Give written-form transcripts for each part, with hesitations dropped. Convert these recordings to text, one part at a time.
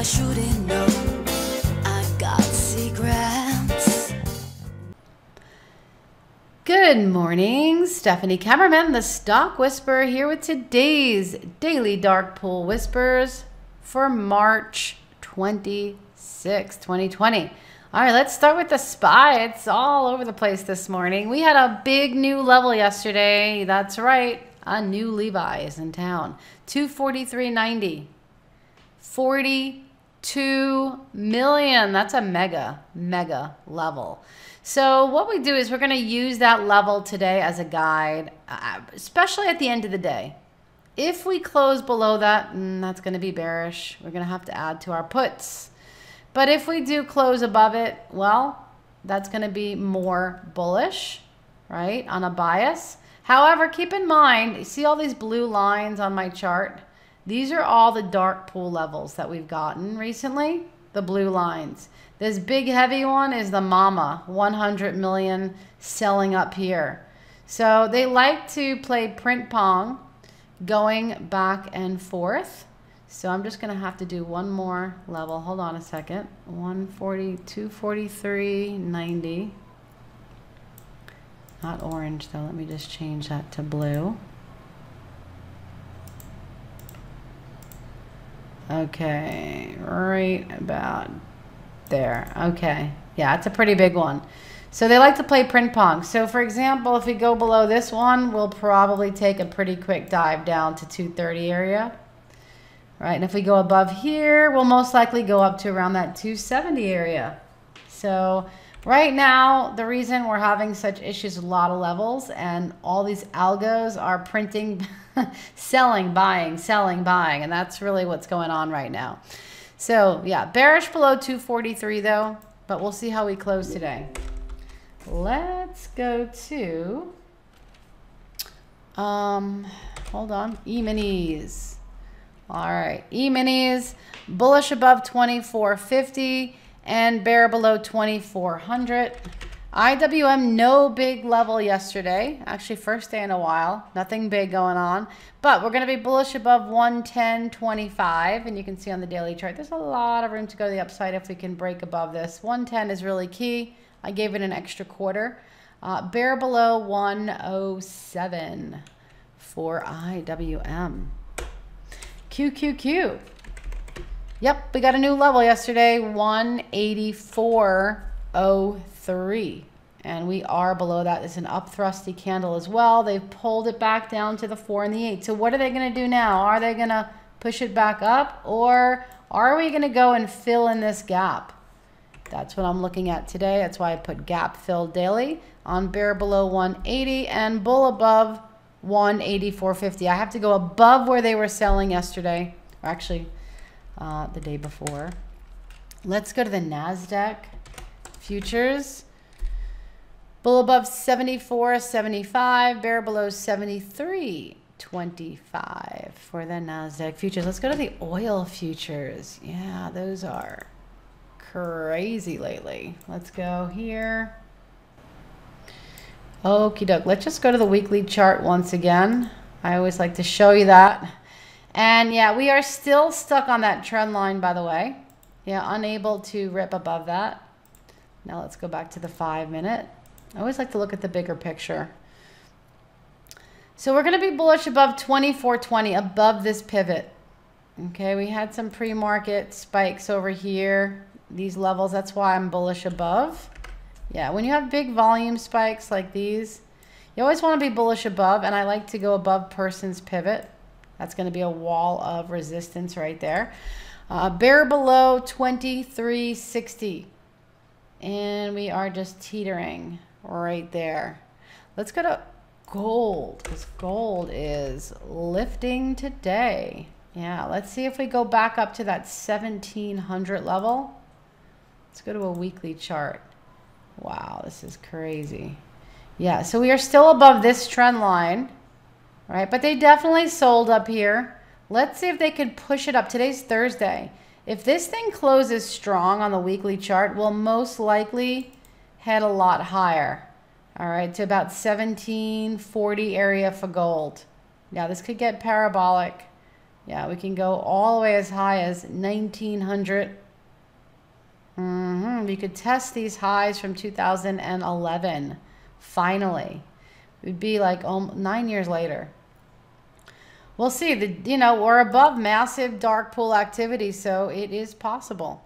I shouldn't know. I got secrets. Good morning, Stephanie Kemmerman, the Stock Whisperer, here with today's daily dark pool whispers for March 26, 2020. All right, let's start with the SPY. It's all over the place this morning. We had a big new level yesterday. That's right, a new Levi is in town. 243.90. 42 million. That's a mega level. So what we do is we're going to use that level today as a guide, especially at the end of the day. If we close below that, that's going to be bearish. We're going to have to add to our puts. But if we do close above it, well, that's going to be more bullish, right, on a bias. However, keep in mind, you see all these blue lines on my chart? These are all the dark pool levels that we've gotten recently, the blue lines. This big heavy one is the mama, 100 million selling up here. So they like to play print pong, going back and forth. So I'm just going to have to do one more level. Hold on a second. 140, 243.90. Not orange though. Let me just change that to blue. Okay, right about there. Okay, yeah, it's a pretty big one. So they like to play print pong. So for example, if we go below this one, we'll probably take a pretty quick dive down to 230 area. Right, and if we go above here, we'll most likely go up to around that 270 area. So right now, the reason we're having such issues with a lot of levels and all these algos are printing, selling, buying, and that's really what's going on right now. So yeah, bearish below 243 though, but we'll see how we close today. Let's go to, hold on, E-minis. All right, E-minis, bullish above 2450 and bear below 2400. IWM, no big level yesterday. Actually, first day in a while. Nothing big going on. But we're going to be bullish above 110.25. And you can see on the daily chart, there's a lot of room to go to the upside if we can break above this. 110 is really key. I gave it an extra quarter. Bear below 107 for IWM. QQQ. Yep, we got a new level yesterday, 184.03. And we are below that. It's an up thrusty candle as well. They've pulled it back down to the 4 and the 8. So what are they going to do now? Are they going to push it back up? Or are we going to go and fill in this gap? That's what I'm looking at today. That's why I put gap fill daily on bear below 180 and bull above 184.50. I have to go above where they were selling yesterday, or actually the day before. Let's go to the NASDAQ futures. Bull above 74.75, bear below 73.25 for the NASDAQ futures. Let's go to the oil futures. Yeah, those are crazy lately. Let's go here. Okie doke. Let's just go to the weekly chart once again. I always like to show you that. And yeah, we are still stuck on that trend line, by the way. Yeah, unable to rip above that. Now let's go back to the 5-minute. I always like to look at the bigger picture. So we're going to be bullish above 24.20, above this pivot. Okay, we had some pre-market spikes over here, these levels. That's why I'm bullish above. Yeah, when you have big volume spikes like these, you always want to be bullish above, and I like to go above person's pivot. That's going to be a wall of resistance right there. Bear below 23.60, and we are just teetering right there. Let's go to gold, because gold is lifting today. Yeah, let's see if we go back up to that 1700 level. Let's go to a weekly chart. Wow, this is crazy. Yeah, so we are still above this trend line, right? But they definitely sold up here. Let's see if they can push it up. Today's Thursday. If this thing closes strong on the weekly chart, we'll most likely head a lot higher. All right, to about 1740 area for gold. Yeah, this could get parabolic Yeah, we can go all the way as high as 1900. We could test these highs from 2011. Finally, it would be like 9 years later. We'll see. We're above massive dark pool activity, so it is possible.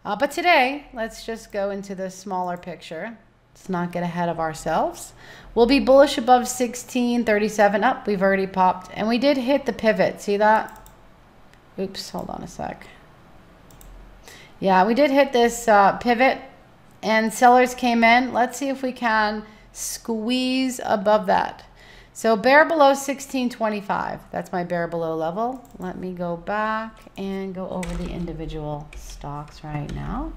But today, let's just go into the smaller picture. Let's not get ahead of ourselves. We'll be bullish above 1637. Up, we've already popped, and we did hit the pivot. See that? Oops, hold on a sec. Yeah, we did hit this pivot, and sellers came in. Let's see if we can squeeze above that. So bear below 1625. That's my bear below level. Let me go back and go over the individual stocks right now.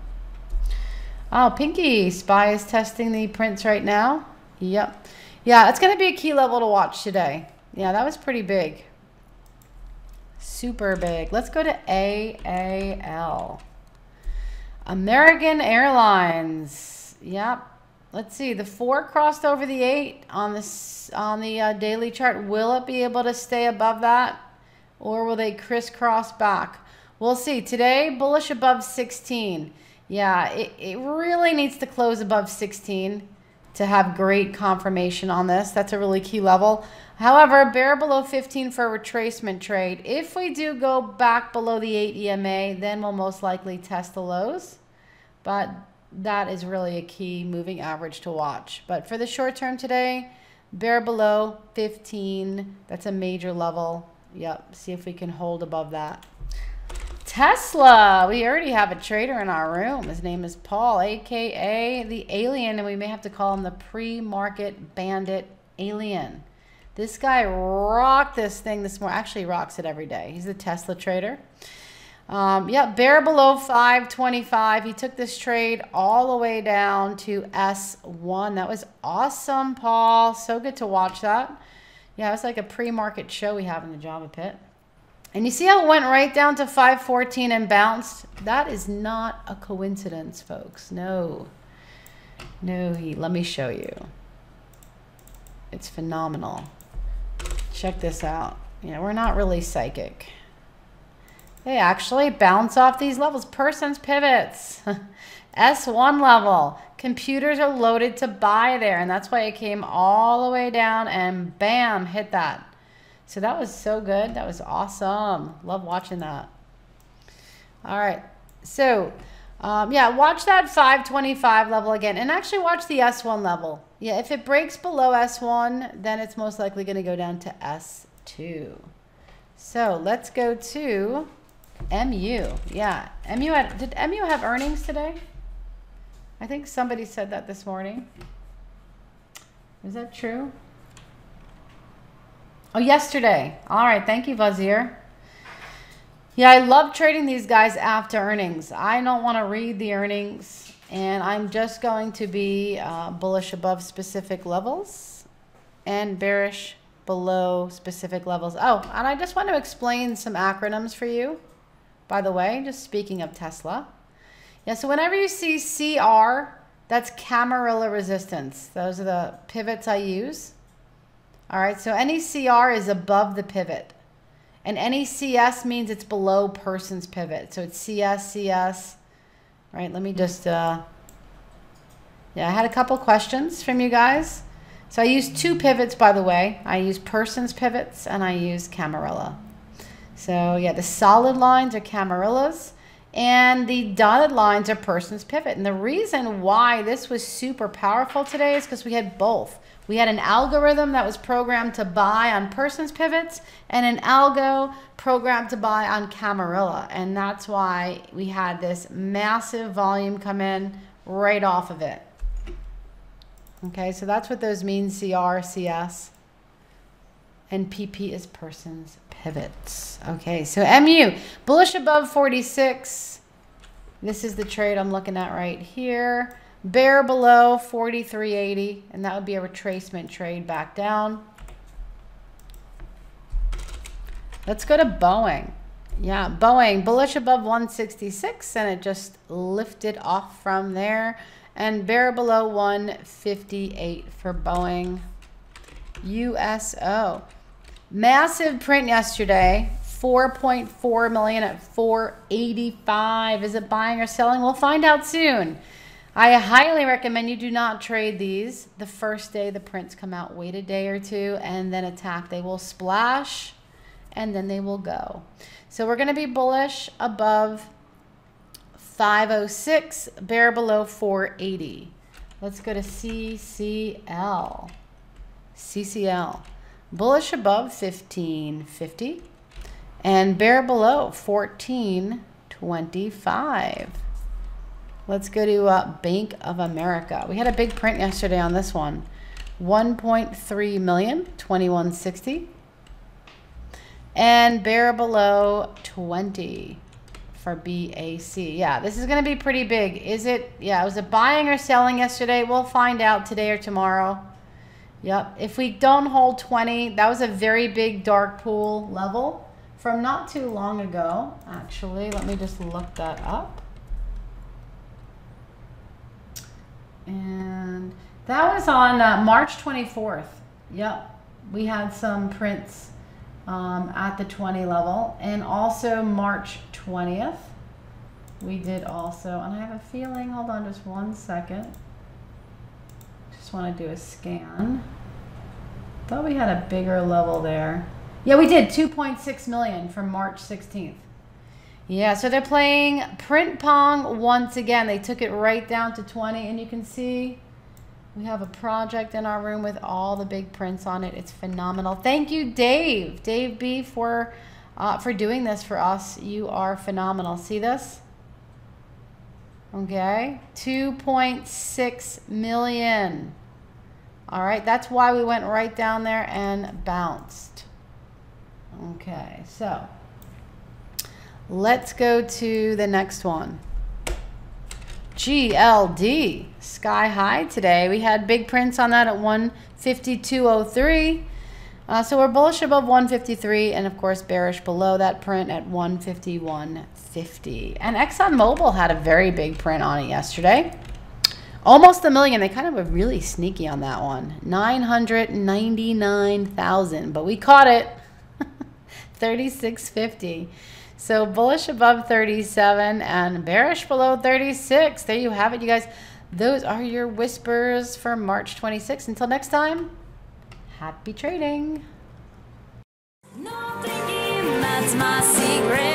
Oh, Pinky SPY is testing the prints right now. Yep. Yeah, it's going to be a key level to watch today. Yeah, that was pretty big. Super big. Let's go to AAL. American Airlines. Yep. Let's see. The 4 crossed over the 8 on the daily chart. Will it be able to stay above that, or will they crisscross back? We'll see. Today, bullish above 16. Yeah, it really needs to close above 16 to have great confirmation on this. That's a really key level. However, bear below 15 for a retracement trade. If we do go back below the 8 EMA, then we'll most likely test the lows. But that is really a key moving average to watch. But for the short term today, bear below 15. That's a major level. Yep, see if we can hold above that. Tesla, we already have a trader in our room. His name is Paul, aka the Alien, and we may have to call him the pre-market bandit alien. This guy rocked this thing this morning. Actually, rocks it every day. He's a Tesla trader. Yeah, bear below 525. He took this trade all the way down to S1. That was awesome, Paul. So good to watch that. Yeah, it was like a pre-market show we have in the Java Pit. And you see how it went right down to 514 and bounced? That is not a coincidence, folks. No. No, let me show you. It's phenomenal. Check this out. You know, we're not really psychic. They actually bounce off these levels. Persons pivots. S1 level. Computers are loaded to buy there. And that's why it came all the way down and bam, hit that. So that was so good. That was awesome. Love watching that. All right. So, yeah, watch that 525 level again. And actually watch the S1 level. Yeah, if it breaks below S1, then it's most likely going to go down to S2. So let's go to MU. Yeah, did MU have earnings today? I think somebody said that this morning. Is that true? Oh, yesterday. All right. Thank you, Vazir. Yeah, I love trading these guys after earnings. I don't want to read the earnings, and I'm just going to be bullish above specific levels and bearish below specific levels. Oh, and I just want to explain some acronyms for you, by the way, just speaking of Tesla. Yeah, so whenever you see CR, that's Camarilla resistance. Those are the pivots I use. All right, so any CR is above the pivot. And any CS means it's below person's pivot. So it's CS, CS. Right, let me just, yeah, I had a couple questions from you guys. So I use 2 pivots, by the way. I use person's pivots and I use Camarilla. So yeah, the solid lines are Camarillas and the dotted lines are person's pivot. And the reason why this was super powerful today is because we had both. We had an algorithm that was programmed to buy on person's pivots and an algo programmed to buy on Camarilla. And that's why we had this massive volume come in right off of it. Okay, so that's what those mean, CR, CS. And PP is person's pivots. Okay, so MU, bullish above 46. This is the trade I'm looking at right here. Bear below 43.80, and that would be a retracement trade back down. Let's go to Boeing. Yeah, Boeing, bullish above 166, and it just lifted off from there. And bear below 158 for Boeing. USO. Massive print yesterday. 4.4 million at 485. Is it buying or selling? We'll find out soon. I highly recommend you do not trade these. The first day the prints come out, wait a day or two, and then attack. They will splash, and then they will go. So we're going to be bullish above 506, bear below 480. Let's go to CCL. CCL. Bullish above 1550 and bear below 1425. Let's go to Bank of America. We had a big print yesterday on this one. 1.3 million, 2160. And bear below 20 for BAC. Yeah, this is going to be pretty big. Is it? Yeah, was it buying or selling yesterday? We'll find out today or tomorrow. Yep. If we don't hold 20, that was a very big dark pool level from not too long ago. Actually, let me just look that up. And that was on March 24th. Yep. We had some prints at the 20 level, and also March 20th. We did also, and I have a feeling, hold on just one second. Just want to do a scan. Thought we had a bigger level there. Yeah, we did 2.6 million from March 16th. Yeah, so they're playing Print Pong once again. They took it right down to 20, and you can see we have a project in our room with all the big prints on it. It's phenomenal. Thank you, Dave. Dave B, for doing this for us. You are phenomenal. See this? Okay, 2.6 million. All right, that's why we went right down there and bounced. Okay, so let's go to the next one. GLD, sky high today. We had big prints on that at 152.03. So we're bullish above 153 and of course bearish below that print at 151.50. And ExxonMobil had a very big print on it yesterday. Almost a million. They kind of were really sneaky on that one. 999,000, but we caught it. 36.50. So bullish above 37 and bearish below 36. There you have it, you guys. Those are your whispers for March 26th. Until next time, happy trading. No thinking, that's my secret.